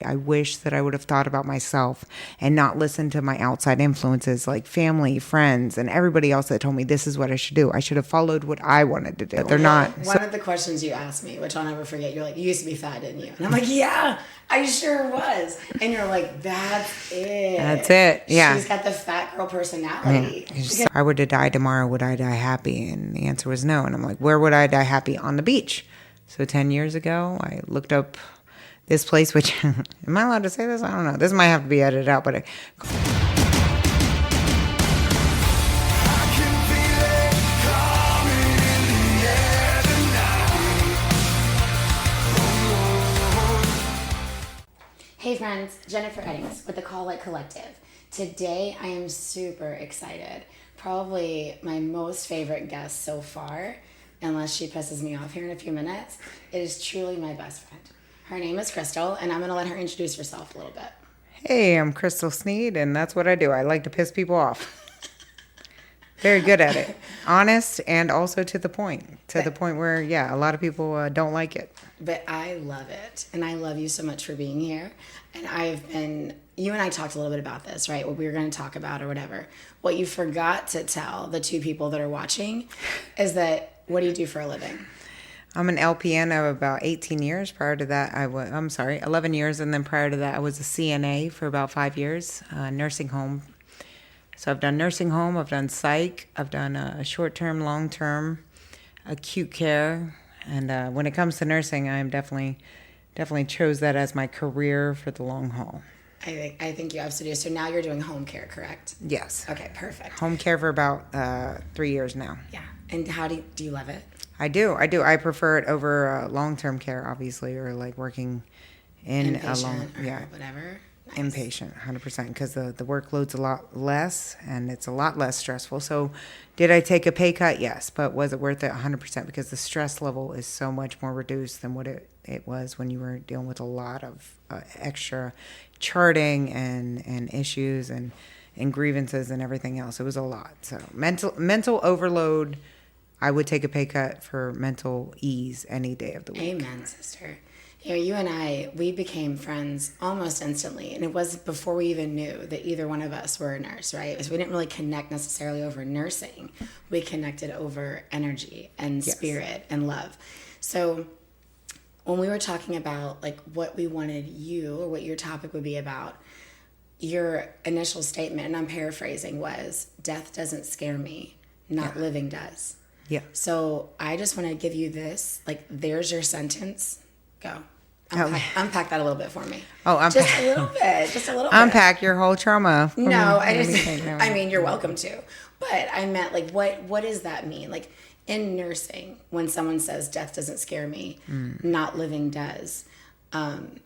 I wish that I would have thought about myself and not listened to my outside influences like family, friends, and everybody else that told me this is what I should do. I should have followed what I wanted to do. But they're not. One of the questions you asked me, which I'll never forget, you're like, you used to be fat, didn't you? And I'm like, yeah, I sure was. And you're like, that's it. That's it. Yeah. She's got the fat girl personality. Yeah. I were to die tomorrow, would I die happy? And the answer was no. And I'm like, where would I die happy? On the beach. So 10 years ago, I looked up this place, which, am I allowed to say this? I don't know. This might have to be edited out, but Hey friends, Jennifer Eddings with the Call Light Collective. Today I am super excited. Probably my most favorite guest so far, unless she pisses me off here in a few minutes. It is truly my best friend. Her name is Crystal, and I'm going to let her introduce herself a little bit. Hey, I'm Crystal Snead, and that's what I do. I like to piss people off. Very good at it. Honest and also to the point. To the point where, yeah, a lot of people don't like it. But I love it, and I love you so much for being here. And you and I talked a little bit about this, right? What we were going to talk about or whatever. What you forgot to tell the two people that are watching is that, what do you do for a living? I'm an LPN of about 18 years. Prior to that, 11 years. And then prior to that, I was a CNA for about 5 years, nursing home. So I've done nursing home, I've done psych, I've done short-term, long-term, acute care. And when it comes to nursing, I'm definitely chose that as my career for the long haul. I think you absolutely do. So now you're doing home care, correct? Yes. Okay, perfect. Home care for about 3 years now. Yeah. And how do you love it? I do. I prefer it over long-term care, obviously, or like working in whatever. Nice. Inpatient, 100%, because the workload's a lot less and it's a lot less stressful. So did I take a pay cut? Yes. But was it worth it? 100%, because the stress level is so much more reduced than what it was when you were dealing with a lot of extra charting and issues and grievances and everything else. It was a lot. So mental overload, I would take a pay cut for mental ease any day of the week. Amen, sister. You and I, we became friends almost instantly. And it was before we even knew that either one of us were a nurse, right? So we didn't really connect necessarily over nursing. We connected over energy and spirit and love. So when we were talking about like what we wanted you, or what your topic would be about, your initial statement, and I'm paraphrasing, was death doesn't scare me, not living does. Yeah. So I just want to give you this, like, there's your sentence. Go. Unpack that a little bit for me. Oh, unpack. Just a little bit. Unpack your whole trauma. No, I mean, you're welcome to. But I meant, like, what does that mean? Like, in nursing, when someone says death doesn't scare me, not living does,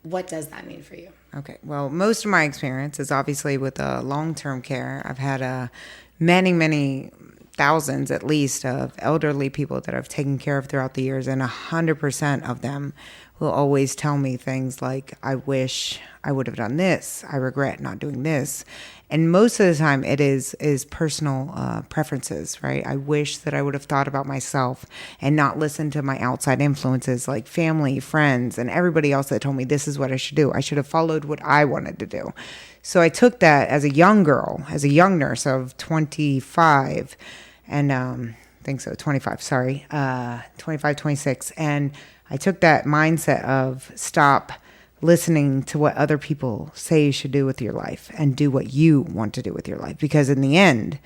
what does that mean for you? Okay. Well, most of my experience is obviously with long-term care. I've had many thousands at least of elderly people that I've taken care of throughout the years, and 100% of them will always tell me things like, I wish I would have done this, I regret not doing this. And most of the time it is personal preferences, right? I wish that I would have thought about myself and not listened to my outside influences like family, friends, and everybody else that told me this is what I should do. I should have followed what I wanted to do. So I took that as a young girl, as a young nurse of 25, and I think so, 25, 25, 26. And I took that mindset of stop listening to what other people say you should do with your life and do what you want to do with your life. Because in the end,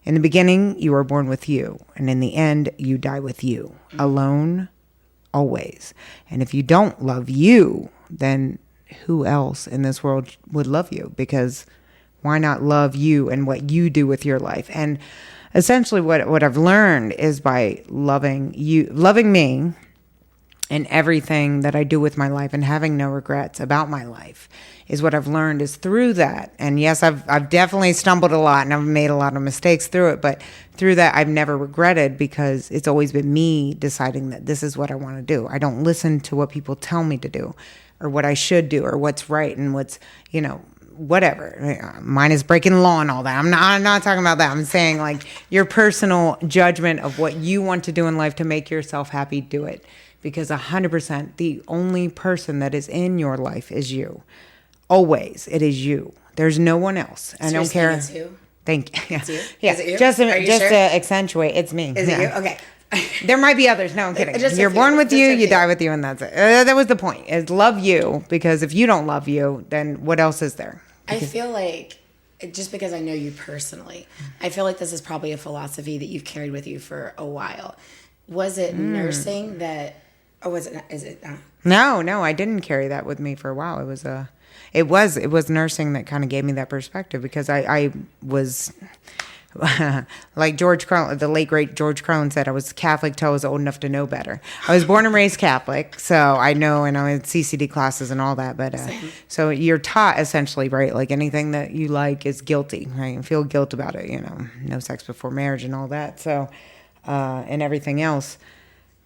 in the beginning, you were born with you. And in the end, you die with you. Alone, always. And if you don't love you, then who else in this world would love you? Because why not love you and what you do with your life? And essentially what I've learned is by loving me, and everything that I do with my life and having no regrets about my life is what I've learned is through that. And yes, I've definitely stumbled a lot and I've made a lot of mistakes through it, but through that I've never regretted, because it's always been me deciding that this is what I want to do. I don't listen to what people tell me to do or what I should do or what's right and what's, whatever. Mine is breaking the law and all that. I'm not talking about that. I'm saying like your personal judgment of what you want to do in life to make yourself happy, do it. Because 100%, the only person that is in your life is you. Always. It is you. There's no one else. I don't care. It's you? Thank you. It's you? Yeah. Is it you? Just Are you to sure? accentuate, it's me. Is it you? Okay. There might be others. No, I'm kidding. Just a You're few. born with Just you, a you few. die with you, and that's it. That was the point, is love you, because if you don't love you, then what else is there? I feel like, just because I know you personally, I feel like this is probably a philosophy that you've carried with you for a while. Was it nursing that, or was it, is it not? No, I didn't carry that with me for a while. It was nursing that kind of gave me that perspective, because I was like George Crone, the late great George Crone said, I was Catholic till I was old enough to know better. I was born and raised Catholic, so I know, and I had CCD classes and all that. But so you're taught essentially, right? Like anything that you like is guilty, right? And feel guilt about it. No sex before marriage and all that. So and everything else.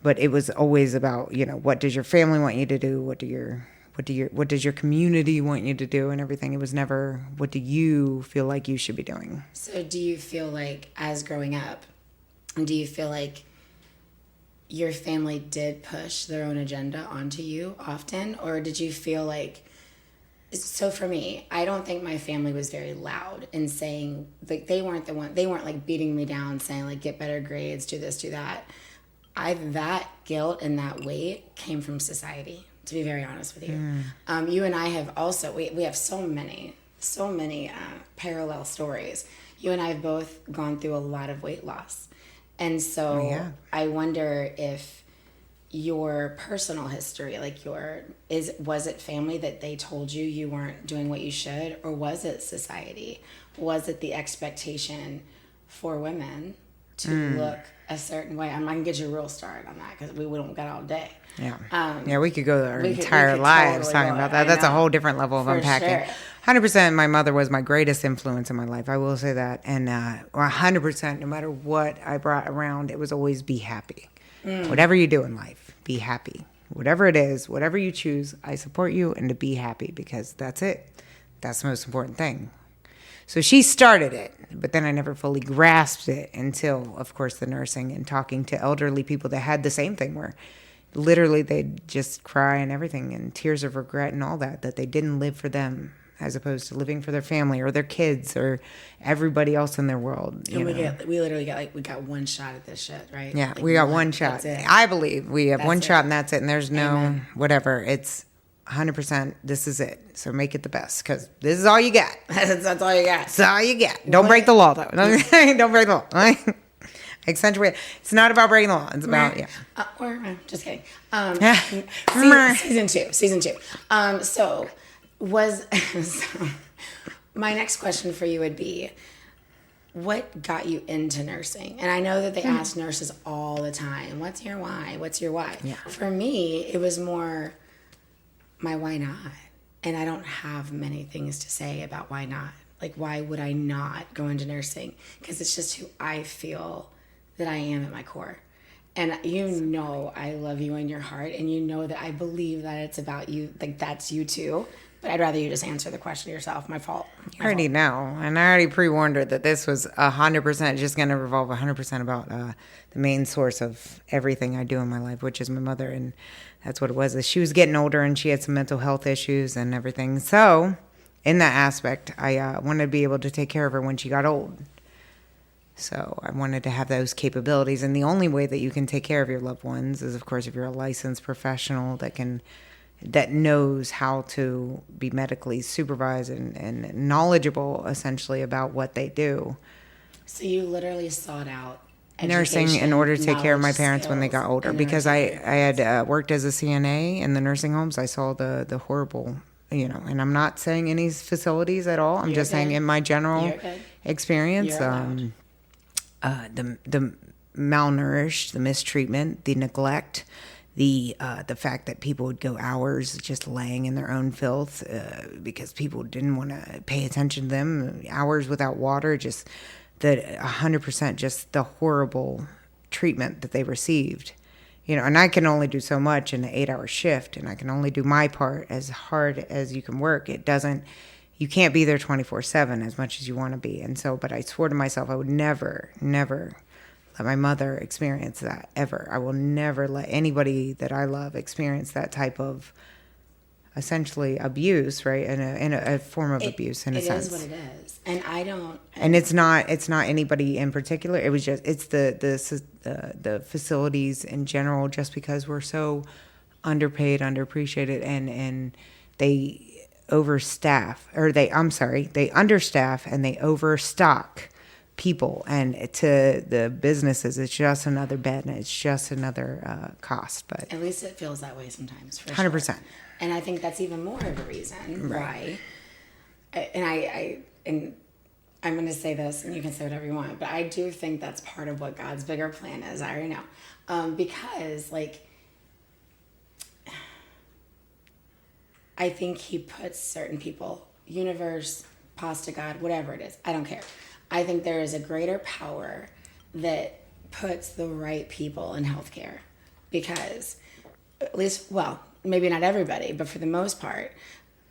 But it was always about, what does your family want you to do? What does your community want you to do, and everything? It was never, what do you feel like you should be doing? So do you feel like, as growing up, do you feel like your family did push their own agenda onto you often? Or did you feel like, so for me, I don't think my family was very loud in saying, like, they weren't like beating me down saying like, get better grades, do this, do that. That guilt and that weight came from society, to be very honest with you. You and I have also, we have so many parallel stories. You and I have both gone through a lot of weight loss. And so I wonder if your personal history, like was it family that they told you weren't doing what you should, or was it society? Was it the expectation for women to look a certain way? I'm not gonna get you real started on that, because we don't got all day. Yeah, we could go our entire lives totally talking about that. That's a whole different level of unpacking. Sure. 100%, my mother was my greatest influence in my life. I will say that. And 100%, no matter what I brought around, it was always be happy. Whatever you do in life, be happy. Whatever it is, whatever you choose, I support you, and to be happy, because that's it. That's the most important thing. So she started it, but then I never fully grasped it until, of course, the nursing and talking to elderly people that had the same thing, where literally they'd just cry and everything, and tears of regret and all that they didn't live for them, as opposed to living for their family or their kids or everybody else in their world. And we literally got one shot at this shit, right? Yeah, like we got one shot. I believe we have one shot, and that's it. And there's no whatever. It's 100%. This is it. So make it the best, because this is all you got. That's all you got. That's all you got. Don't break the law, though. Don't break the law. Accentuate. It's not about breaking the law. It's about just kidding. Season two. So my next question for you would be, what got you into nursing? And I know that they ask nurses all the time, what's your why? What's your why? Yeah. For me, it was more my why not. And I don't have many things to say about why not. Like, why would I not go into nursing? Because it's just who I feel that I am at my core. And I love you in your heart, and that I believe that it's about you, like that's you too. But I'd rather you just answer the question yourself. My fault. I already know, and I already pre-warned her that this was 100% just going to revolve 100% about the main source of everything I do in my life, which is my mother. And that's what it was. She was getting older, and she had some mental health issues and everything. So in that aspect, I wanted to be able to take care of her when she got old. So I wanted to have those capabilities. And the only way that you can take care of your loved ones is, of course, if you're a licensed professional that knows how to be medically supervised and knowledgeable, essentially, about what they do. So you literally sought out nursing in order to take care of my parents when they got older, because I had worked as a CNA in the nursing homes. I saw the horrible, and I'm not saying any facilities at all. I'm just saying in my general experience, the malnourished, the mistreatment, the neglect, the fact that people would go hours just laying in their own filth because people didn't want to pay attention to them, hours without water, just 100% just the horrible treatment that they received. And I can only do so much in an 8-hour shift, and I can only do my part as hard as you can work. You can't be there 24/7 as much as you want to be. And so, but I swore to myself I would never let my mother experience that, ever. I will never let anybody that I love experience that type of essentially abuse, right? In a form of abuse, in a sense. It is what it is, and I don't. And it's not anybody in particular. It was just it's the facilities in general. Just because we're so underpaid, underappreciated, and they overstaff, or they understaff and they overstock people, and to the businesses it's just another bed and it's just another cost. But at least it feels that way sometimes, for 100%. sure. And I think that's even more of a reason why. And I'm going to say this, and you can say whatever you want, but I do think that's part of what God's bigger plan is. I already know, because like, I think He puts certain people, universe, pasta God, whatever it is, I don't care. I think there is a greater power that puts the right people in healthcare, because at least, well, maybe not everybody, but for the most part,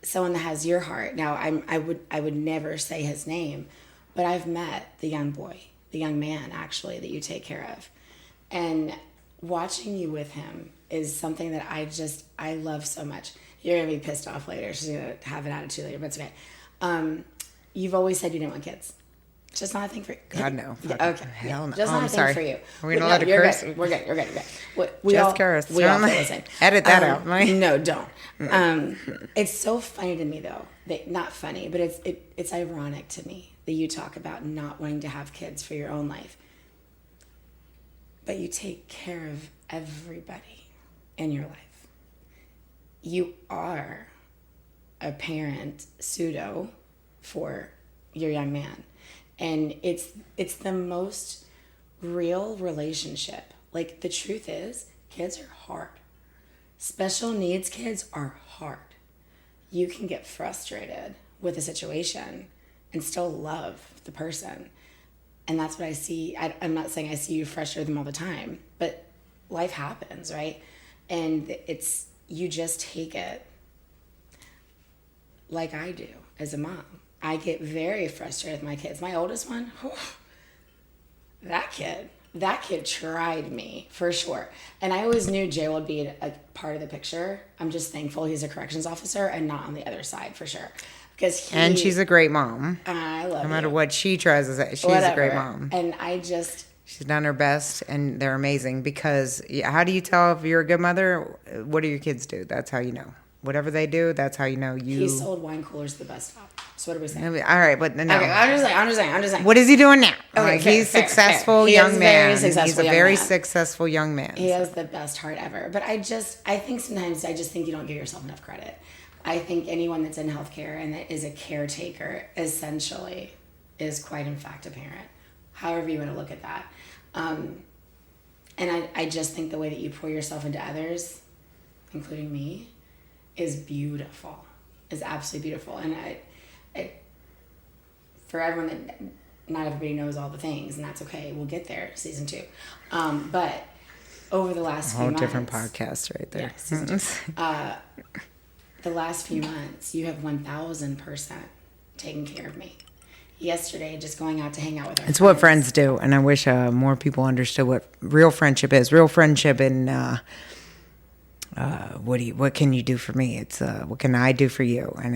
someone that has your heart. Now, I would never say his name, but I've met the young man actually that you take care of, and watching you with him is something that I love so much. You're gonna be pissed off later. She's gonna have an attitude later, but it's okay. You've always said you didn't want kids. It's just not a thing for you. God, no. Yeah, okay. Hell no. Just not a thing for you. Are we going to let it curse? Good. We're good. We all curse. We all feel the same. Edit that out. No, don't. It's so funny to me, though. Not funny, but it's ironic to me that you talk about not wanting to have kids for your own life. But you take care of everybody in your life. You are a parent, pseudo, for your young man. And it's the most real relationship. Like, the truth is, kids are hard. Special needs kids are hard. You can get frustrated with a situation and still love the person. And that's what I see. I'm not saying I see you frustrate them all the time, but life happens, right? And you just take it like I do as a mom. I get very frustrated with my kids. My oldest one, that kid tried me for sure. And I always knew Jay would be a part of the picture. I'm just thankful he's a corrections officer and not on the other side for sure. And she's a great mom. I love her. No matter what she tries to say, she's a great mom. And she's done her best, and they're amazing. Because how do you tell if you're a good mother? What do your kids do? That's how you know. Whatever they do, that's how you know you. He sold wine coolers to the bus stop. So what are we saying? All right, but no. Okay, I'm just saying. What is he doing now? Okay, he's successful young man. He's a very successful young man. He has the best heart ever. But I think sometimes you don't give yourself enough credit. I think anyone that's in healthcare and that is a caretaker essentially is quite in fact a parent. However you want to look at that. And I just think the way that you pour yourself into others, including me, is beautiful. Is absolutely beautiful. And I for everyone that not everybody knows all the things, and that's okay. We'll get there, season 2. But over the last few months, different podcast right there. Yeah, season 2. The last few months, you have 1,000% taken care of me. Yesterday, just going out to hang out with our friends. It's what friends do, and I wish more people understood what real friendship is. Real friendship and what can you do for me? It's what can I do for you? And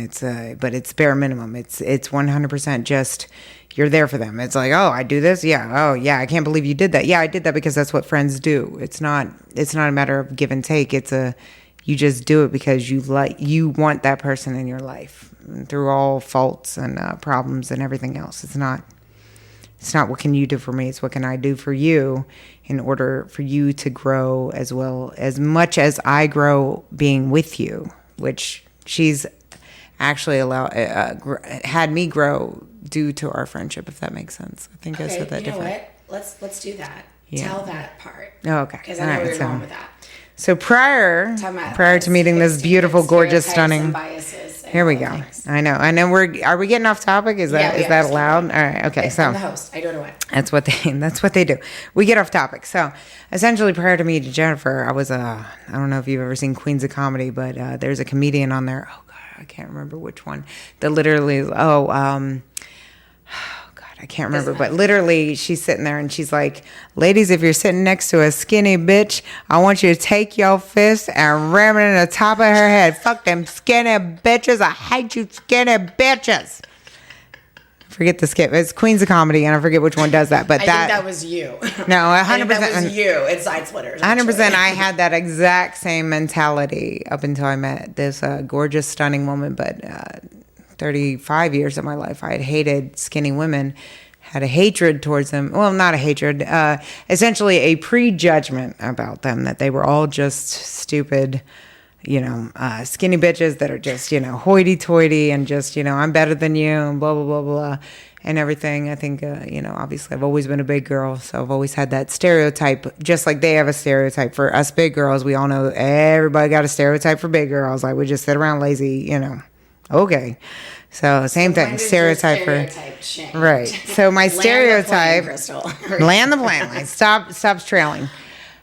but it's bare minimum. It's 100% just you're there for them. It's like, oh, I do this, yeah. Oh, yeah, I can't believe you did that. Yeah, I did that because that's what friends do. It's not a matter of give and take. You just do it because you want that person in your life through all faults and problems and everything else. It's not what can you do for me. It's what can I do for you in order for you to grow as well as much as I grow being with you, which she's actually had me grow due to our friendship, if that makes sense. I think I said that different. You know what? Let's do that. Yeah. Tell that part. Oh, okay. Because I know where you're going with that. So prior to meeting this beautiful, gorgeous, stunning. Here we go. I know. Are we getting off topic? Is that allowed? All right. Okay. So I'm the host. I do it away. That's what they do. We get off topic. So essentially, prior to meeting Jennifer, I was I don't know if you've ever seen Queens of Comedy, but there's a comedian on there. Oh God, I can't remember which one. That literally is. I can't remember, but literally she's sitting there and she's like, ladies, if you're sitting next to a skinny bitch, I want you to take your fist and ram it in the top of her head. Fuck them skinny bitches. I hate you skinny bitches. Forget the skip. It's Queens of Comedy, and I forget which one does that. But I think that was you. No, 100%. That was you. It's Side Splitters. 100%. I had that exact same mentality up until I met this gorgeous, stunning woman. But 35 years of my life, I had hated skinny women, had a hatred towards them. Well, not a hatred, essentially a prejudgment about them, that they were all just stupid, skinny bitches that are just, hoity-toity and just, I'm better than you and blah, blah, blah, blah, and everything. I think, obviously I've always been a big girl, so I've always had that stereotype, just like they have a stereotype for us big girls. We all know everybody got a stereotype for big girls. Like, we just sit around lazy, Okay. So same thing, stereotype for change? Right. So my stereotype, land the plane, like stops trailing.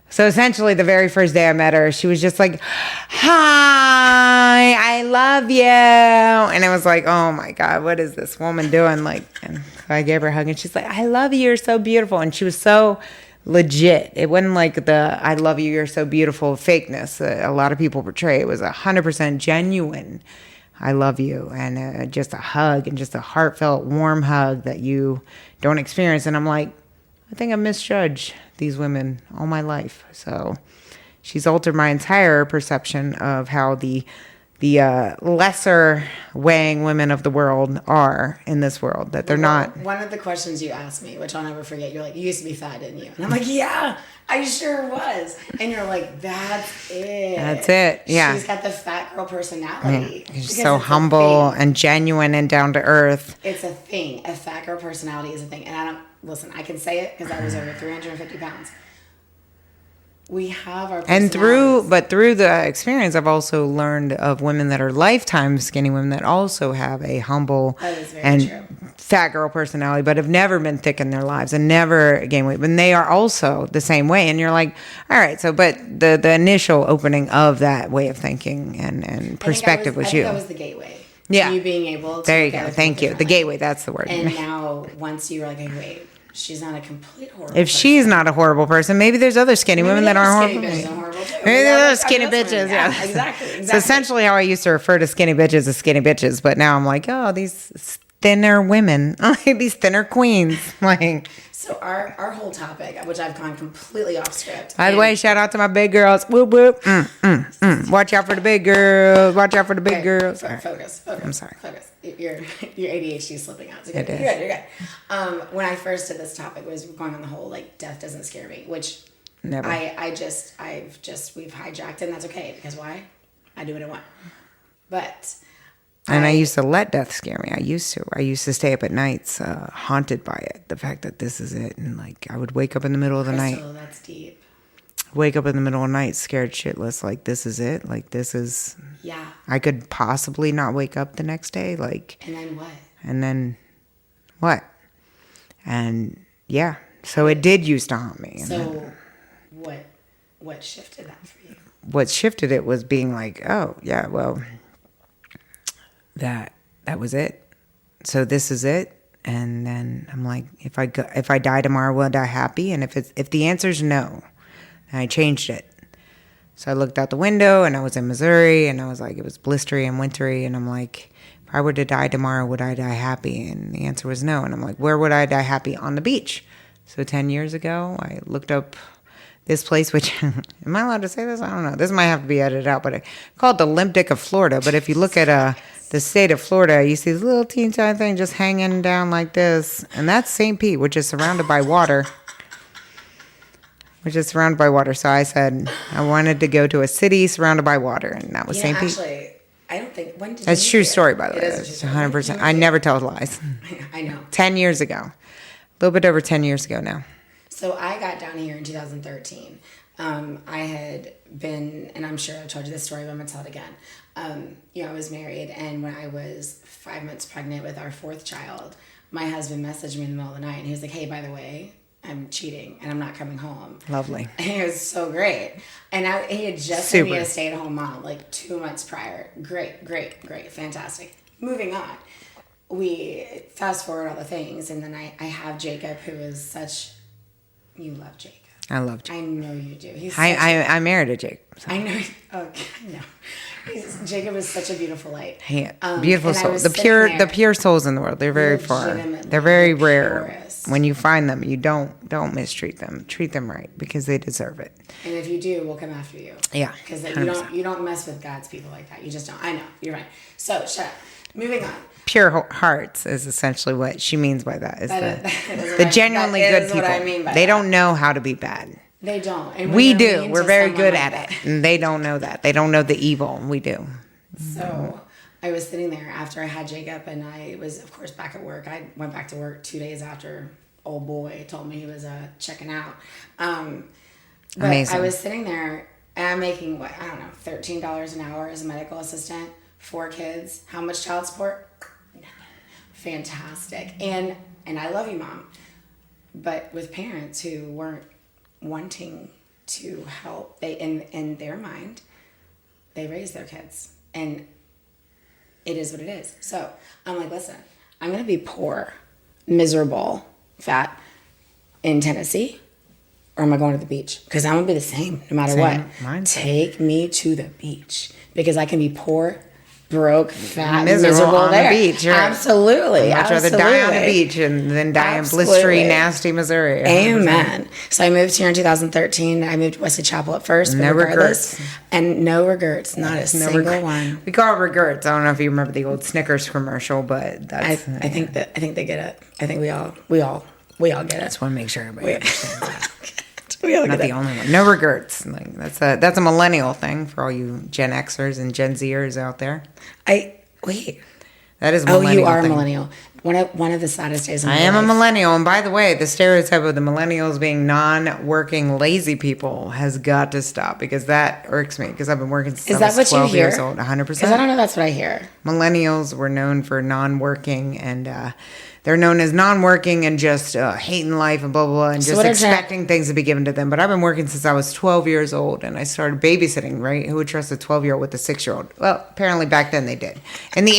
So essentially, the very first day I met her, she was just like, "Hi, I love you," and it was like, "Oh my God, what is this woman doing?" Like, and so I gave her a hug, and she's like, "I love you, you're so beautiful," and she was so legit. It wasn't like the "I love you, you're so beautiful" fakeness a lot of people portray. It was 100% genuine. I love you, and just a hug, and just a heartfelt, warm hug that you don't experience. And I'm like, I think I misjudged these women all my life. So she's altered my entire perception of how the lesser weighing women of the world are in this world, that they're not. One of the questions you asked me, which I'll never forget, you're like, you used to be fat, didn't you? And I'm like, yeah, I sure was. And you're like, that's it. That's it. Yeah. She's got the fat girl personality. Yeah. She's so humble and genuine and down to earth. It's a thing. A fat girl personality is a thing. And I can say it because I was over 350 pounds. We have our personalities. And through the experience, I've also learned of women that are lifetime skinny women that also have a humble and true. Fat girl personality, but have never been thick in their lives and never gained weight. But they are also the same way. And you're like, all right, so, but the initial opening of that way of thinking and perspective was you. I think that was the gateway. Yeah. You being able to. There you go. Thank you. The gateway, that's the word. And now, once you were like, okay, wait. She's not a complete horrible If she's not a horrible person, maybe there's other skinny women that aren't horrible. Maybe there's other skinny bitches. Yeah, exactly. So essentially how I used to refer to skinny bitches as skinny bitches, but now I'm like, oh, these thinner women, these thinner queens. Like, so our whole topic, which I've gone completely off script. By the way, shout out to my big girls. Whoop, whoop. Watch out for the big girls. Watch out for the big girls. Focus. I'm sorry. Focus. Your ADHD is slipping out. So it is. You're good. When I first did this topic, was going on the whole like death doesn't scare me, which never. We've hijacked it, and that's okay because why? I do what I want. But I used to let death scare me. I used to stay up at nights, haunted by it. The fact that this is it, and like I would wake up in the middle of the night. That's deep. Wake up in the middle of the night, scared shitless. Like this is it. Like this is. Yeah. I could possibly not wake up the next day. Like. And then what? And then, what? And yeah, so it did used to haunt me. So, what shifted that for you? What shifted it was being like, oh yeah, well. That was it. So this is it. And then I'm like, if I die tomorrow, will I die happy? And if the answer is no, then I changed it. So I looked out the window and I was in Missouri and I was like, it was blistery and wintry. And I'm like, if I were to die tomorrow, would I die happy? And the answer was no. And I'm like, where would I die happy? On the beach. So 10 years ago, I looked up this place, which, am I allowed to say this? I don't know. This might have to be edited out, but I called the Limp Dick of Florida. But if you look at the state of Florida, you see this little teeny tiny thing just hanging down like this. And that's St. Pete, which is surrounded by water. So I said I wanted to go to a city surrounded by water, and that was St. Pete. Actually, I don't think. When did that's you true hear? story, by the way. It's 100%. I never tell lies. I know. 10 years ago. A little bit over 10 years ago now. So I got down here in 2013. I had been, and I'm sure I've told you this story, but I'm going to tell it again. I was married, and when I was 5 months pregnant with our fourth child, my husband messaged me in the middle of the night, and he was like, hey, by the way, I'm cheating, and I'm not coming home. Lovely. And it was so great. And he had just made me a stay-at-home mom, like 2 months prior. Great, fantastic. Moving on. we fast forward all the things, and then I have Jacob, who is such. You love Jacob. I love Jacob. I know you do. I married a Jacob. So. I know. Oh, I know. Jacob is such a beautiful light. Beautiful soul. The pure souls in the world. They're very far. They're very rare. Purest. When you find them, you don't mistreat them. Treat them right because they deserve it. And if you do, we'll come after you. Yeah. Because you don't mess with God's people like that. You just don't. I know. You're right. So shut up. Moving on. Pure hearts is essentially what she means by that. The genuinely good people. I mean they don't know how to be bad. They don't. And we do. We're very good at it. And they don't know that. They don't know the evil. We do. So I was sitting there after I had Jacob, and I was, of course, back at work. I went back to work 2 days after old boy told me he was checking out. But Amazing. I was sitting there, and I'm making, $13 an hour as a medical assistant, 4 kids. How much child support? Nothing. Fantastic. And I love you, Mom. But with parents who weren't wanting to help, they in their mind, they raise their kids. And it is what it is. So I'm like, listen, I'm going to be poor, miserable, fat in Tennessee, or am I going to the beach? Because I'm going to be the same no matter what. Mindset. Take me to the beach because I can be poor, broke, fat, miserable on there. The beach. Absolutely. I'd rather die on the beach than die in blistery, nasty Missouri. 100%. Amen. So I moved here in 2013. I moved to Wesley Chapel at first. No regrets. And no regrets. Not a single one. We call it regrets. I don't know if you remember the old Snickers commercial, but that's... I think they get it. I think we all get it. I just want to make sure everybody understands that. Not the only one. No regrets. Like that's a millennial thing for all you Gen Xers and Gen Zers out there. That is a millennial. Oh, you are a millennial. One of the saddest days of my life. I am a millennial, and by the way, the stereotype of the millennials being non-working, lazy people has got to stop because that irks me. Because I've been working since I was 12 years old. 100%. Because I don't know. That's what I hear. Millennials were known for non-working and. They're known as non-working and just hating life and blah, blah, blah, and just expecting things to be given to them. But I've been working since I was 12 years old, and I started babysitting, right? Who would trust a 12-year-old with a 6-year-old? Well, apparently back then they did. In the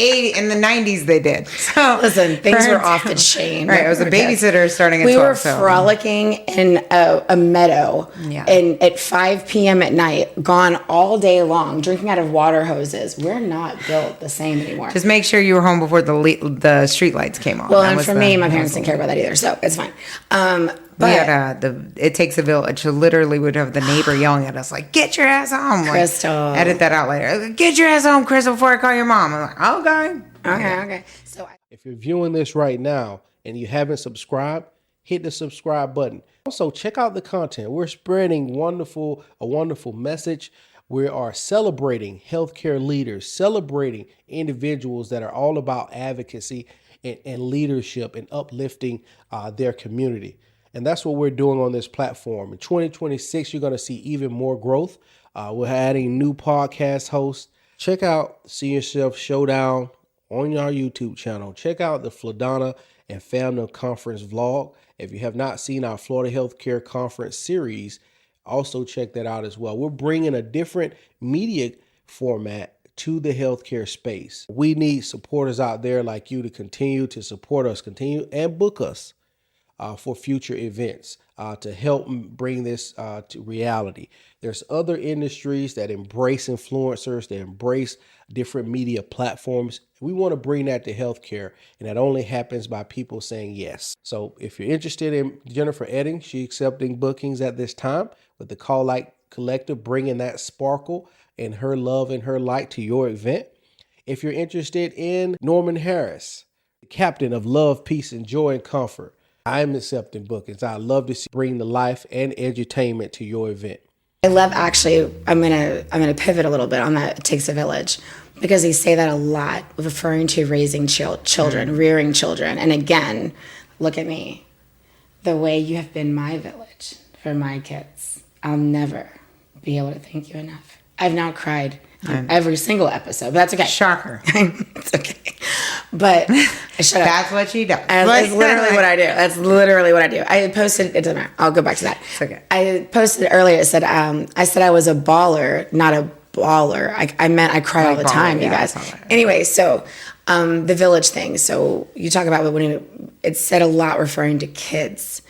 90s, they did. So listen, things were off the chain. Right, I was a babysitter starting at 12. We were frolicking in a meadow and at 5 p.m. at night, gone all day long, drinking out of water hoses. We're not built the same anymore. Just make sure you were home before the street lights came on. Well, and for me, my parents didn't care about that either, so it's fine. But we had It Takes a Village. So literally, we'd have the neighbor yelling at us like, "Get your ass home, Crystal." Like, edit that out later. Get your ass home, Crystal, before I call your mom. I'm like, okay. So if you're viewing this right now and you haven't subscribed, hit the subscribe button. Also, check out the content. We're spreading a wonderful message. We are celebrating healthcare leaders, celebrating individuals that are all about advocacy and leadership and uplifting their community. And that's what we're doing on this platform. In 2026, you're going to see even more growth. We're adding new podcast hosts. Check out See Yourself Showdown on our YouTube channel. Check out the Fladonna and Family Conference vlog. If you have not seen our Florida Healthcare Conference series, also check that out as well. We're bringing a different media format to the healthcare space. We need supporters out there like you to continue to support us, continue and book us for future events to help bring this to reality. There's other industries that embrace influencers, that embrace different media platforms. We want to bring that to healthcare, and that only happens by people saying yes. So if you're interested in Jennifer Edding, she's accepting bookings at this time with the Call Light Collective, bringing that sparkle and her love and her light to your event. If you're interested in Norman Harris, the captain of Love, Peace, and Joy and Comfort, I'm accepting bookings. I love to bring the life and edutainment to your event. I love, actually, I'm gonna pivot a little bit on that It Takes a Village, because they say that a lot, referring to raising children, rearing children. And again, look at me, the way you have been my village for my kids. I'll never be able to thank you enough. I've now cried on every single episode, but that's okay. Shocker. It's okay. But shut up. That's what she does. That's literally what I do. That's literally what I do. I posted, it doesn't matter. I'll go back to that. It's okay. I posted earlier, it said, I said I was a baller, not a baller. I meant I cry all the time, you guys. Anyway, so The village thing. So you talk about when it said a lot referring to kids,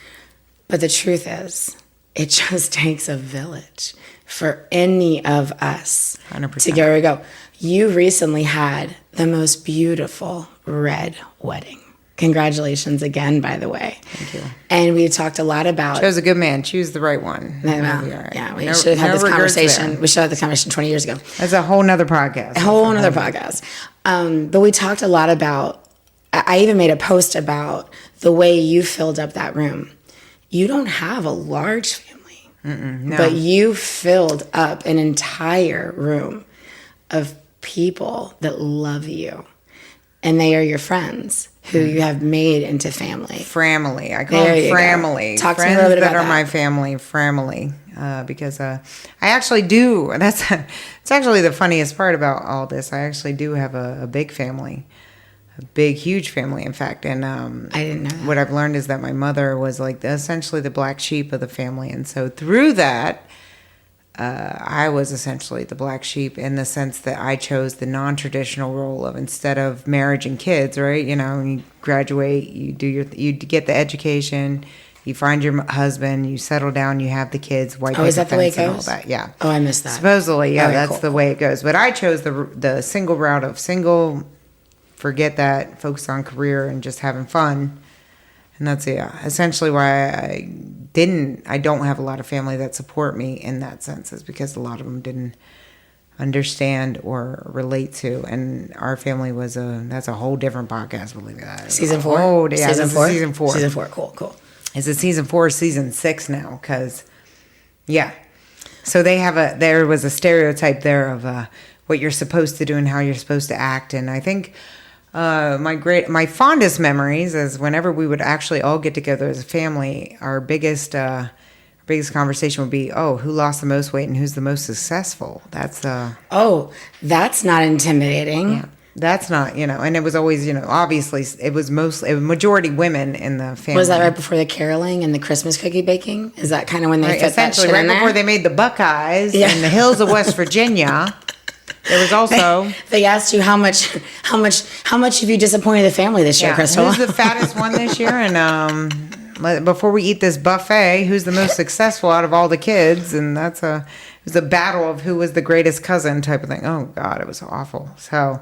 but the truth is, it just takes a village for any of us 100%. to get where we go. You recently had the most beautiful red wedding. Congratulations again, by the way. Thank you. And we talked a lot about... Chose a good man. Choose the right one. Yeah, we should have had this conversation. There. We should have had this conversation 20 years ago. That's a whole nother podcast. But we talked a lot about... I even made a post about the way you filled up that room. You don't have a large family, no. but you filled up an entire room of people that love you. And they are your friends who you have made into family. Framily. I call them framily. Talk to me a little bit about that. Friends that are my family, framily. Because I actually do. It's actually the funniest part about all this. I actually do have a big family. A big, huge family, in fact. And I didn't know that. What I've learned is that my mother was like essentially the black sheep of the family. And so through that, I was essentially the black sheep in the sense that I chose the non-traditional role of, instead of marriage and kids, right? You know, you graduate, you get the education, you find your husband, you settle down, you have the kids, white picket is that the way it fence and goes? all that. Yeah. Oh, I missed that. Supposedly, yeah, Okay, that's the way it goes. But I chose the single route of single, forget that, focus on career and just having fun. And that's essentially why I don't have a lot of family that support me in that sense, is because a lot of them didn't understand or relate to. And our family that's a whole different podcast, believe it. Season 4? Oh, yeah, Season 4? Season 4. Season 4, cool. Is it season 4 or season 6 now? Because, yeah. So there was a stereotype there of what you're supposed to do and how you're supposed to act. And I think... my fondest memories is whenever we would actually all get together as a family, our biggest conversation would be, who lost the most weight and who's the most successful. That's that's not intimidating. Yeah, that's not, and it was always, obviously it was majority women in the family. Was that right before the caroling and the Christmas cookie baking? Is that kind of when they fit that shit right in there? Before they made the Buckeyes in the hills of West Virginia. There was also... They asked you how much have you disappointed the family this year, Crystal? Who's the fattest one this year? And before we eat this buffet, who's the most successful out of all the kids? And it was a battle of who was the greatest cousin type of thing. Oh, God, it was awful. So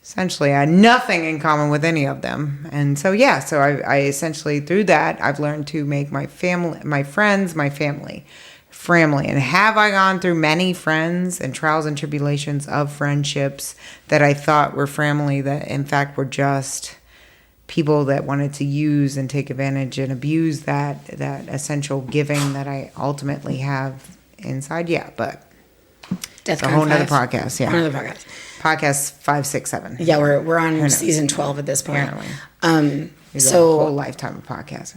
essentially, I had nothing in common with any of them. And so, I essentially, through that, I've learned to make my family, my friends, my family. And have I gone through many friends and trials and tribulations of friendships that I thought were family that in fact were just people that wanted to use and take advantage and abuse that essential giving that I ultimately have inside? Yeah, but Death a whole nother podcast. Yeah, another podcast. Podcast 5, 6, 7. Yeah, we're on season 12 at this point. So a whole lifetime of podcasts.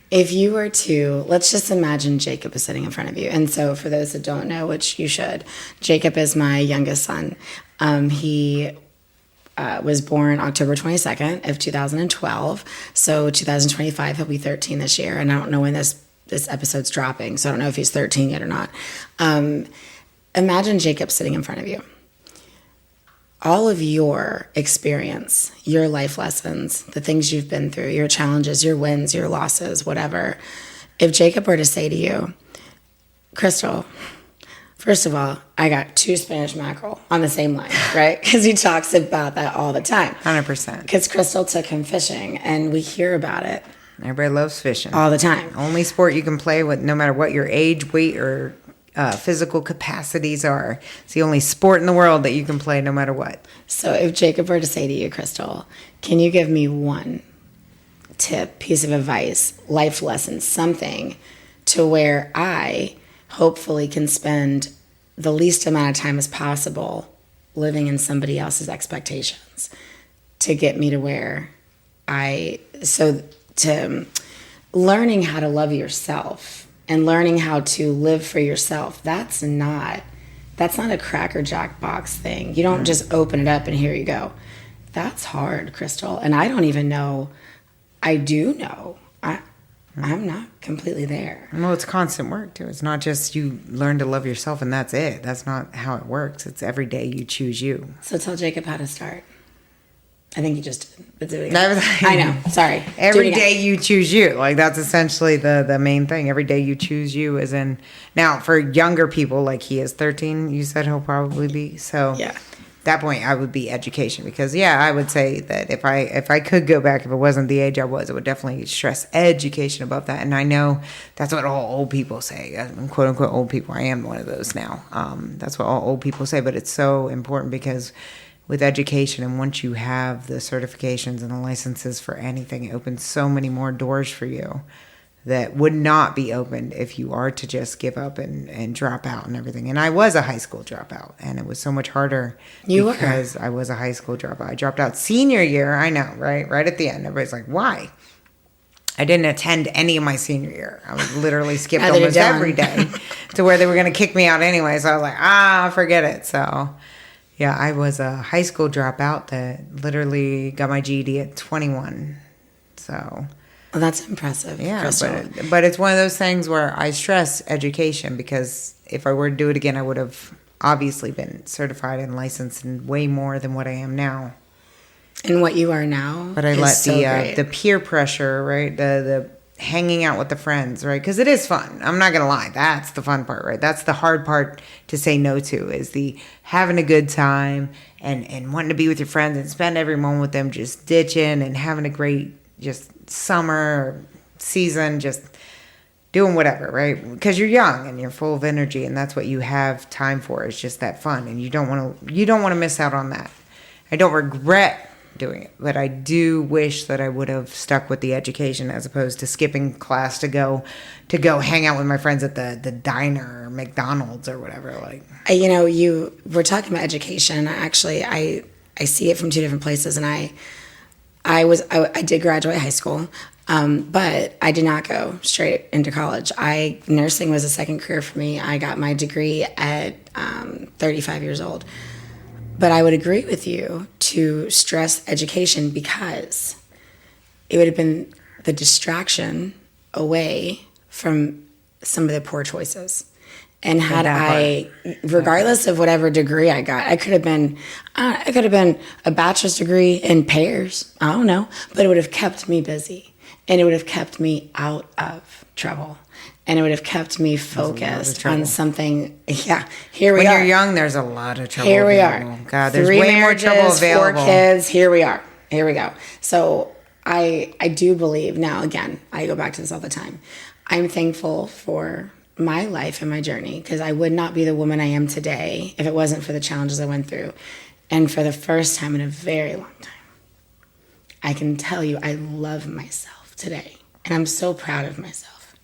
If you were to, let's just imagine Jacob is sitting in front of you. And so for those that don't know, which you should, Jacob is my youngest son. He was born October 22nd of 2012. So 2025, he'll be 13 this year. And I don't know when this episode's dropping, so I don't know if he's 13 yet or not. Imagine Jacob sitting in front of you. All of your experience, your life lessons, the things you've been through, your challenges, your wins, your losses, whatever. If Jacob were to say to you, Crystal, first of all, I got 2 Spanish mackerel on the same line, right? Because he talks about that all the time. 100%. Because Crystal took him fishing, and we hear about it. Everybody loves fishing. All the time. Only sport you can play with, no matter what your age, weight, or physical capacities are. It's the only sport in the world that you can play no matter what. So if Jacob were to say to you, Crystal, can you give me one tip, piece of advice, life lesson, something to where I hopefully can spend the least amount of time as possible living in somebody else's expectations to get me to where to learning how to love yourself and learning how to live for yourself, that's not a Cracker Jack box thing. You don't just open it up and here you go. That's hard, Crystal. And I don't even know. I do know. I'm not completely there. Well, it's constant work, too. It's not just you learn to love yourself and that's it. That's not how it works. It's every day you choose you. So tell Jacob how to start. I think you just did. But do it That again. was- I know. Sorry. Every Do it again. day you choose you. Like that's essentially the main thing. Every day you choose you as in now for younger people, like he is 13, you said he'll probably be. So Yeah. at that point I would be education because I would say that if I could go back, if it wasn't the age I was, it would definitely stress education above that. And I know that's what all old people say. I mean, quote unquote old people. I am one of those now. That's what all old people say, but it's so important because with education, and once you have the certifications and the licenses for anything, it opens so many more doors for you that would not be opened if you are to just give up and drop out and everything. And I was a high school dropout, and it was so much harder because I was a high school dropout. I dropped out senior year. I know, right at the end. Everybody's like, why? I didn't attend any of my senior year. I was literally skipped almost every day to where they were going to kick me out anyway. So I was like, forget it. So yeah, I was a high school dropout that literally got my GED at 21. So, Well, that's impressive. yeah, Crystal. but it's one of those things where I stress education because if I were to do it again, I would have obviously been certified and licensed in way more than what I am now. And what you are now. But I is let so great. the peer pressure, right? The hanging out with the friends, right? Because it is fun. I'm not gonna lie, that's the fun part, right? That's the hard part to say no to is the having a good time and wanting to be with your friends and spend every moment with them, just ditching and having a great just summer season, just doing whatever, right? Because you're young and you're full of energy, and that's what you have time for. Is just that fun, and you don't want to miss out on that. I don't regret doing it, but I do wish that I would have stuck with the education as opposed to skipping class to go hang out with my friends at the diner or McDonald's or whatever. Like, you were talking about education. Actually, I see it from two different places, and I did graduate high school, but I did not go straight into college. Nursing was a second career for me. I got my degree at 35 years old. But I would agree with you to stress education because it would have been the distraction away from some of the poor choices. And had regardless of whatever degree I got, I could have been a bachelor's degree in pears. I don't know, but it would have kept me busy, and it would have kept me out of trouble. And it would have kept me focused on something. Yeah, here we are. when you're young, there's a lot of trouble. Here we available. are. God, there's 3 way more marriages, trouble available. 4 kids. Here we are. Here we go. So I do believe now. Again, I go back to this all the time. I'm thankful for my life and my journey because I would not be the woman I am today if it wasn't for the challenges I went through. And for the first time in a very long time, I can tell you I love myself today, and I'm so proud of myself.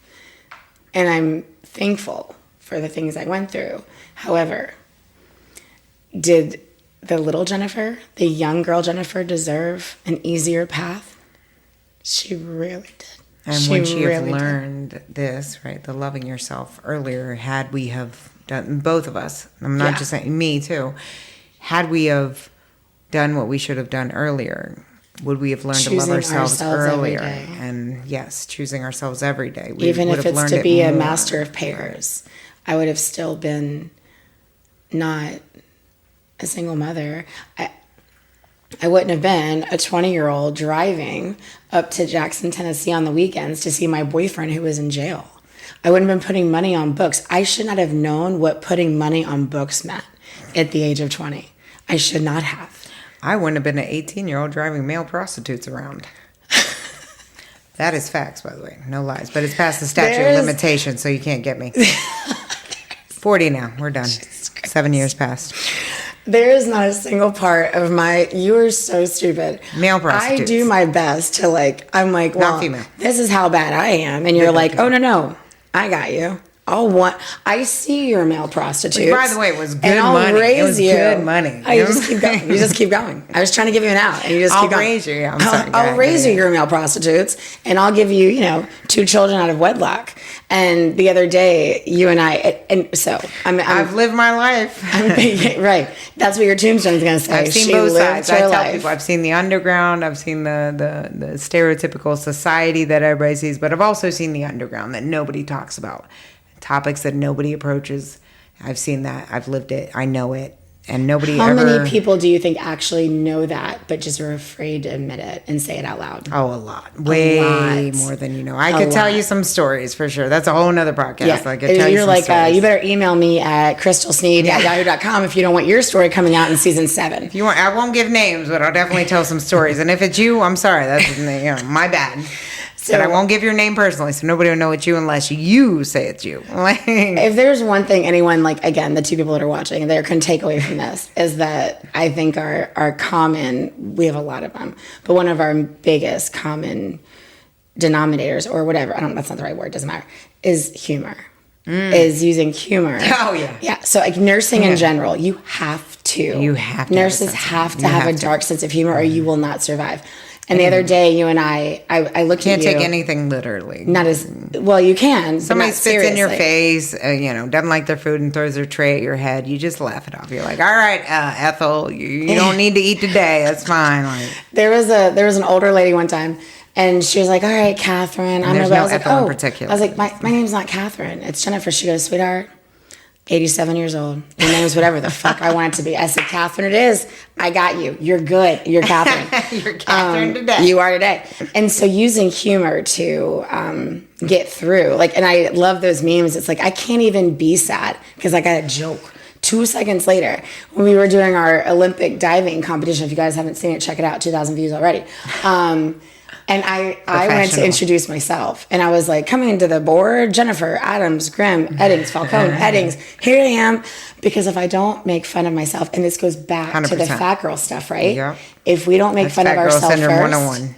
And I'm thankful for the things I went through. However, did the little Jennifer, the young girl Jennifer, deserve an easier path? She really did. And when she have learned this, right, the loving yourself earlier, had we have done, both of us, I'm not just saying me too, had we have done what we should have done earlier, would we have learned to love ourselves earlier? And yes, choosing ourselves every day. Even if it's to be a master of pairs, I would have still been not a single mother. I wouldn't have been a 20-year-old driving up to Jackson, Tennessee on the weekends to see my boyfriend who was in jail. I wouldn't have been putting money on books. I should not have known what putting money on books meant at the age of 20. I should not have. I wouldn't have been an 18-year-old driving male prostitutes around. That is facts, by the way. No lies. But it's past the statute of limitations, so you can't get me. 40 now. We're done. 7 years passed. There is not a single part of you are so stupid. Male prostitutes. I do my best to I'm like, well, not female. This is how bad I am. And you're like, oh, no, I got you. I see your male prostitutes. Which, by the way, it was good and I'll money. Raise it was you. good money. Oh, you just keep going. You just keep going. I was trying to give you an out, and you just keep going. I'll raise you. Yeah, I'm sorry. I'll raise you your male prostitutes, and I'll give you, 2 children out of wedlock. And the other day, you and I've lived my life. Right. That's what your tombstone's going to say. I've seen both sides. I tell people I've seen the underground. I've seen the stereotypical society that everybody sees, but I've also seen the underground that nobody talks about. Topics that nobody approaches. I've seen that. I've lived it. I know it. And nobody How ever... many people do you think actually know that, but just are afraid to admit it and say it out loud? Oh, a lot. Way more than you know. I could tell you some stories for sure. That's a whole nother podcast. Yeah. I could tell you some stories. You better email me at crystalsnead@yahoo.com if you don't want your story coming out in season 7. If you want, I won't give names, but I'll definitely tell some stories. And if it's you, I'm sorry. That's my bad. But I won't give your name personally, so nobody will know it's you unless you say it's you. If there's one thing anyone, again, the 2 people that are watching, they can take away from this, is that I think our common, we have a lot of them, but one of our biggest common denominators, or whatever, that's not the right word, doesn't matter, is humor. Is using humor. Oh, yeah. Yeah, so nursing in general, you have to. Nurses have to have a dark sense of humor, or you will not survive. And the other day, you and I looked at you. Can't take anything literally. Not as well. You can. Somebody spits in your face, doesn't like their food and throws their tray at your head. You just laugh it off. You're like, all right, Ethel, you don't need to eat today. That's fine. There was an older lady one time, and she was like, all right, Catherine. And there's no Ethel in particular. I was like, my name's not Catherine. It's Jennifer. She goes, sweetheart, 87 years old. Your name's whatever the fuck I want it to be. I said, Catherine, it is. I got you. You're good. You're Catherine. You're Catherine today. You are today. And so using humor to get through, and I love those memes. It's I can't even be sad because I got a joke. 2 seconds later, when we were doing our Olympic diving competition, if you guys haven't seen it, check it out. 2,000 views already. And I went to introduce myself. And I was like, coming into the board, Jennifer, Adams, Grimm, Eddings, Falcone, Eddings. Here I am. Because if I don't make fun of myself, and this goes back 100%. To the fat girl stuff, right? Yeah. If we don't make fun of ourselves first, 101.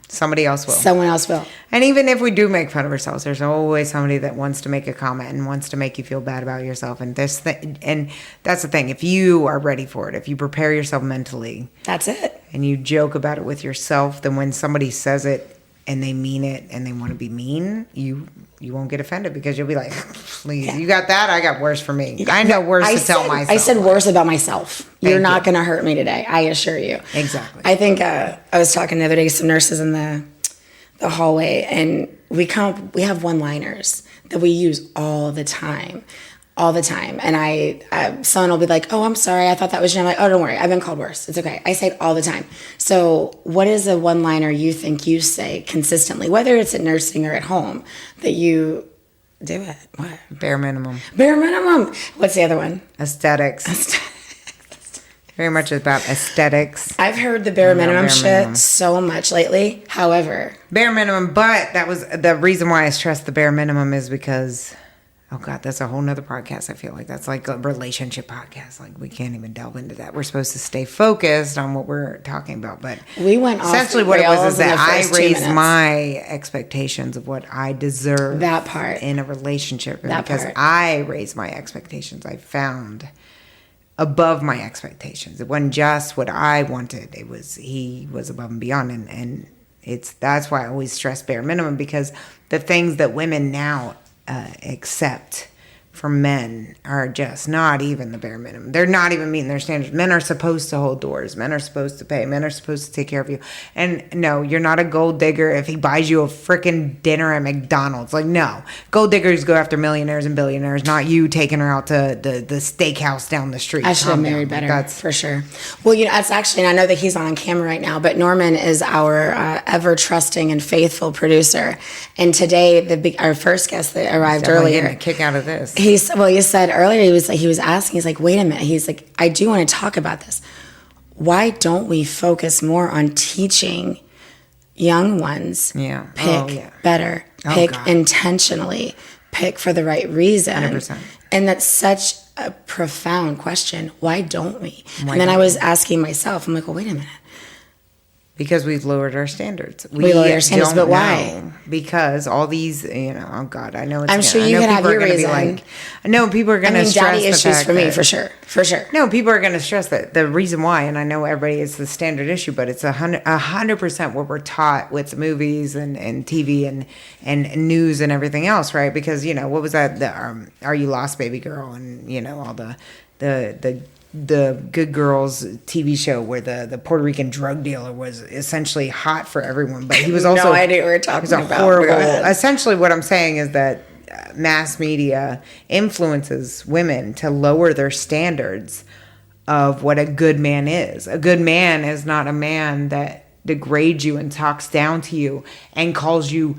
Somebody else will. Someone else will. And even if we do make fun of ourselves, there's always somebody that wants to make a comment and wants to make you feel bad about yourself. And and that's the thing. If you are ready for it, if you prepare yourself mentally, that's it. And you joke about it with yourself, then when somebody says it and they mean it and they want to be mean, you won't get offended because you'll be like, please, you got that? I got worse for me. I know worse to tell myself. I said worse about myself. You're not going to hurt me today. I assure you. Exactly. I think I was talking the other day to some nurses in the hallway, and we have one-liners that we use all the time. And someone will be like, oh, I'm sorry, I thought that was you. I'm like, oh, don't worry, I've been called worse. It's okay. I say it all the time. So what is a one-liner you think you say consistently, whether it's at nursing or at home, that you do it? What? Bare minimum. Bare minimum. What's the other one? Aesthetics. Very much about aesthetics. I've heard the bare minimum shit so much lately. However, bare minimum, but that was the reason why I stressed the bare minimum is because, oh God, that's a whole nother podcast. I feel like that's like a relationship podcast. We can't even delve into that. We're supposed to stay focused on what we're talking about, but we went off essentially what it was is that I raised my expectations of what I deserve. That part in a relationship, and because I raised my expectations, I found above my expectations. It wasn't just what I wanted. He was above and beyond, and that's why I always stress bare minimum, because the things that women now accept from men are just not even the bare minimum. They're not even meeting their standards. Men are supposed to hold doors. Men are supposed to pay. Men are supposed to take care of you. And no, you're not a gold digger if he buys you a freaking dinner at McDonald's. No. Gold diggers go after millionaires and billionaires, not you taking her out to the steakhouse down the street. I should have married better. That's for sure. Well, it's actually, and I know that he's on camera right now, but Norman is our ever trusting and faithful producer. And today, our first guest that arrived earlier, getting a kick out of this. He said earlier, he was asking, he's like, wait a minute. He's like, I do want to talk about this. Why don't we focus more on teaching young ones? Yeah. Pick better, pick intentionally, pick for the right reason. 100%. And that's such a profound question. Why don't we? And then I was asking myself, I'm like, well, wait a minute. Because we've lowered our standards. We lowered our standards, but why? Because all these, oh God, I know it's. I'm sure you can have your reason. No, people are going to stress daddy issues for me, for sure. No, people are going to stress that the reason why, and I know everybody is the standard issue, but it's 100% what we're taught with movies and TV and news and everything else, right? Because what was that? Are You Lost, Baby Girl, and all the Good Girls TV show where the Puerto Rican drug dealer was essentially hot for everyone, but he was also no idea what we're talking about. Horrible. Essentially, what I'm saying is that mass media influences women to lower their standards of what a good man is. A good man is not a man that degrades you and talks down to you and calls you,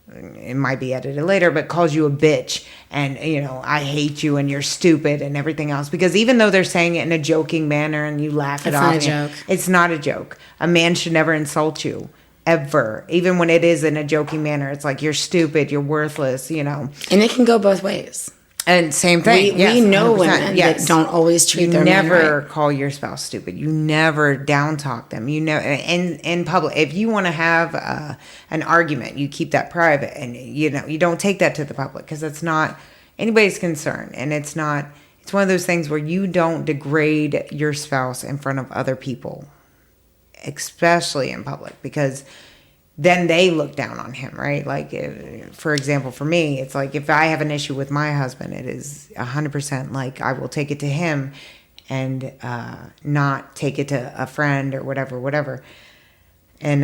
it might be edited later, but calls you a bitch and, I hate you and you're stupid and everything else. Because even though they're saying it in a joking manner and you laugh it off, it's not a joke. A man should never insult you. Ever. Even when it is in a joking manner, it's like, you're stupid, you're worthless, And it can go both ways. And same thing. We know women that don't always treat their men right. You never call your spouse stupid. You never down talk them. You know, in public, if you want to have an argument, you keep that private, and you don't take that to the public because it's not anybody's concern, and it's not. It's one of those things where you don't degrade your spouse in front of other people, especially in public, because then they look down on him, right? Like, for example, for me, it's like if I have an issue with my husband, it is 100% like I will take it to him and not take it to a friend or whatever. And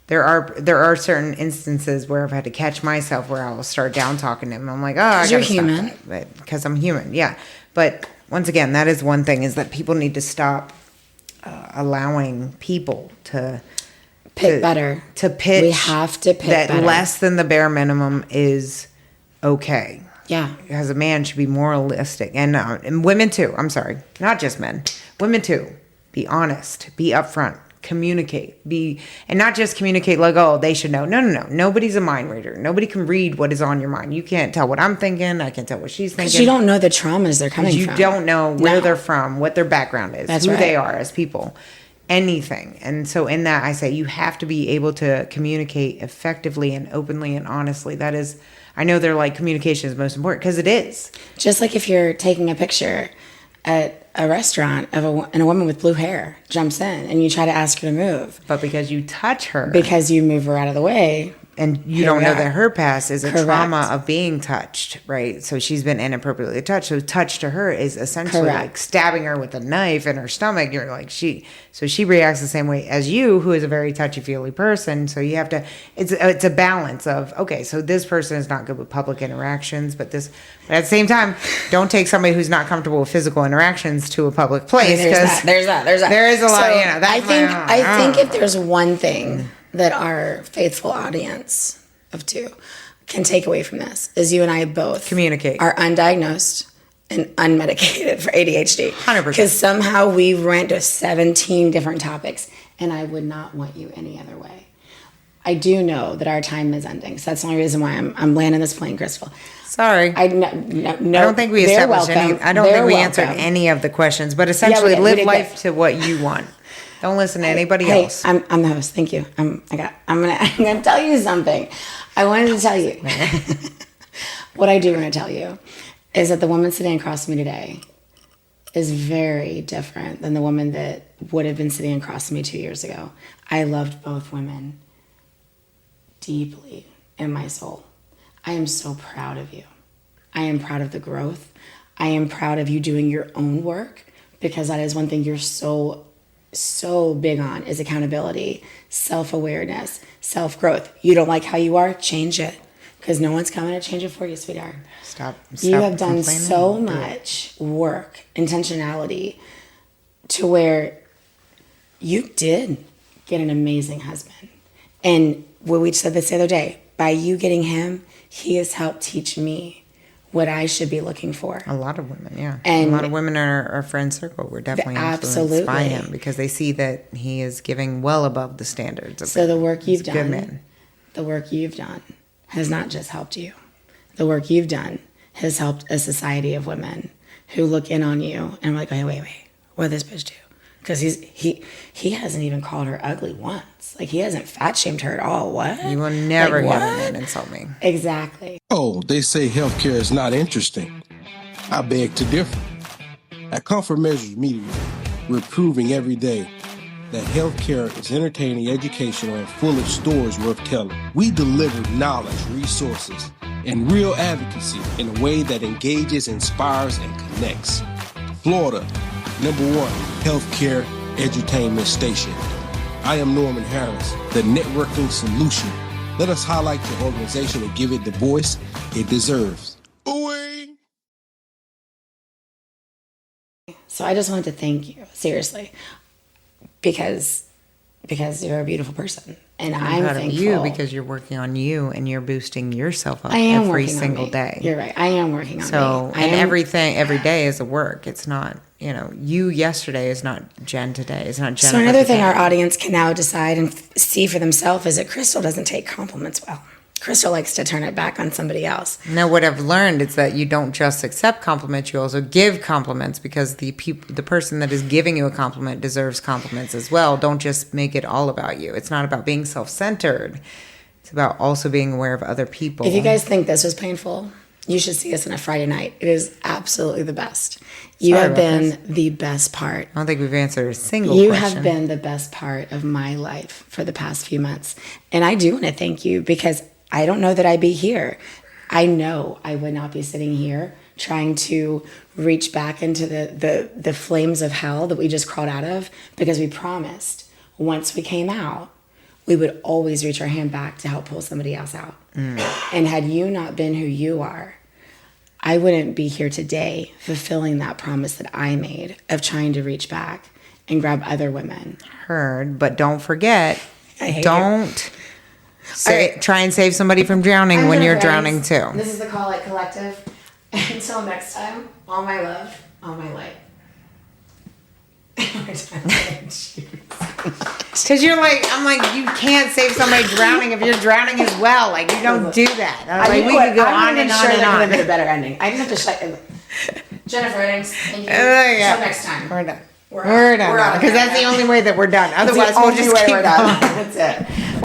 there are certain instances where I've had to catch myself where I will start down talking him. I'm like, oh, I gotta stop that, because I'm human, yeah. But once again, that is one thing, is that people need to stop allowing people to better. To pitch. We have to pitch that better. Less than the bare minimum is okay. Yeah. As a man should be moralistic. And women too. I'm sorry. Not just men. Women too. Be honest. Be upfront. Communicate. And not just communicate like, oh, they should know. No. Nobody's a mind reader. Nobody can read what is on your mind. You can't tell what I'm thinking. I can't tell what she's thinking. Because you don't know the traumas they're coming from. You don't know where they're from, what their background is, That's who right. they are as people. Anything. And so in that, I say you have to be able to communicate effectively and openly and honestly. That is, I know they're like, communication is most important, because it is. Just like if you're taking a picture at a restaurant and a woman with blue hair jumps in and you try to ask her to move. But because you touch her. Because you move her out of the way. And you don't know that her past is a Correct. trauma of being touched, right? So she's been inappropriately touched. So touch to her is essentially Correct. like stabbing her with a knife in her stomach. You're like, she reacts the same way as you, who is a very touchy-feely person. So you have to, it's a balance of, okay, so this person is not good with public interactions, but at the same time, don't take somebody who's not comfortable with physical interactions to a public place. There's that. There is a lot, so I think if there's one thing that our faithful audience of two can take away from this, is you and I both communicate, are undiagnosed and unmedicated for ADHD. 100%. Because somehow we ran to 17 different topics, and I would not want you any other way. I do know that our time is ending, so that's the only reason why I'm landing this plane, Crystal. Sorry. I don't think we established any. I don't think we answered any of the questions, but essentially live life to what you want. Don't listen to anybody else. I'm the host. Thank you. I'm gonna tell you something. I wanted to tell you what I do want to tell you is that the woman sitting across from me today is very different than the woman that would have been sitting across from me 2 years ago. I loved both women deeply in my soul. I am so proud of you. I am proud of the growth. I am proud of you doing your own work, because that is one thing you're so big on, is accountability, self-awareness, self-growth. You don't like how you are? Change it, because no one's coming to change it for you, sweetheart. Stop You have done so much work, intentionality, to where you did get an amazing husband. And what we said this the other day, by you getting him, he has helped teach me what I should be looking for. A lot of women, yeah. And a lot of women in our friend circle were definitely influenced by him, because they see that he is giving well above the standards of So the work you've good done, men. The work you've done has not just helped you. The work you've done has helped a society of women who look in on you and are like, wait, what did this bitch do? Because he hasn't even called her ugly once. Like, he hasn't fat shamed her at all. What? You will never hear a man insult me. Exactly. Oh, they say healthcare is not interesting. I beg to differ. At Comfort Measures Media, we're proving every day that healthcare is entertaining, educational, and full of stories worth telling. We deliver knowledge, resources, and real advocacy in a way that engages, inspires, and connects. Florida, #1 healthcare edutainment station. I am Norman Harris, the networking solution. Let us highlight your organization and give it the voice it deserves. Ooh. So I just wanted to thank you, seriously, because you're a beautiful person, and I'm proud of thankful. you because you're working on you and you're boosting yourself up I am every working on single me. day. You're right. I am working on So, me. and everything, every day is a work. It's not, you yesterday is not Jen today. It's not Jen. So another thing our audience can now decide and see for themselves is that Crystal doesn't take compliments well. Crystal likes to turn it back on somebody else. No, what I've learned is that you don't just accept compliments, you also give compliments, because the person that is giving you a compliment deserves compliments as well. Don't just make it all about you. It's not about being self-centered. It's about also being aware of other people. If you guys think this was painful, you should see us on a Friday night. It is absolutely the best. You have been the best part. I don't think we've answered a single You question. have been the best part of my life for the past few months. And I do want to thank you, because I don't know that I'd be here. I know I would not be sitting here trying to reach back into the flames of hell that we just crawled out of, because we promised once we came out, we would always reach our hand back to help pull somebody else out. And had you not been who you are, I wouldn't be here today fulfilling that promise that I made of trying to reach back and grab other women. Heard, but don't forget, I hate try and save somebody from drowning when you're drowning too. This is the Call Light Collective. Until next time, all my love, all my light. Because I'm like, you can't save somebody drowning if you're drowning as well. Like, you don't do that. We could go on and on and on. That could have been a better ending. I just have to shut. Jennifer, thank you. Yeah. Until next time. We're done. We're done. Because that's the only way that we're done. Otherwise, we'll just keep going. That's it.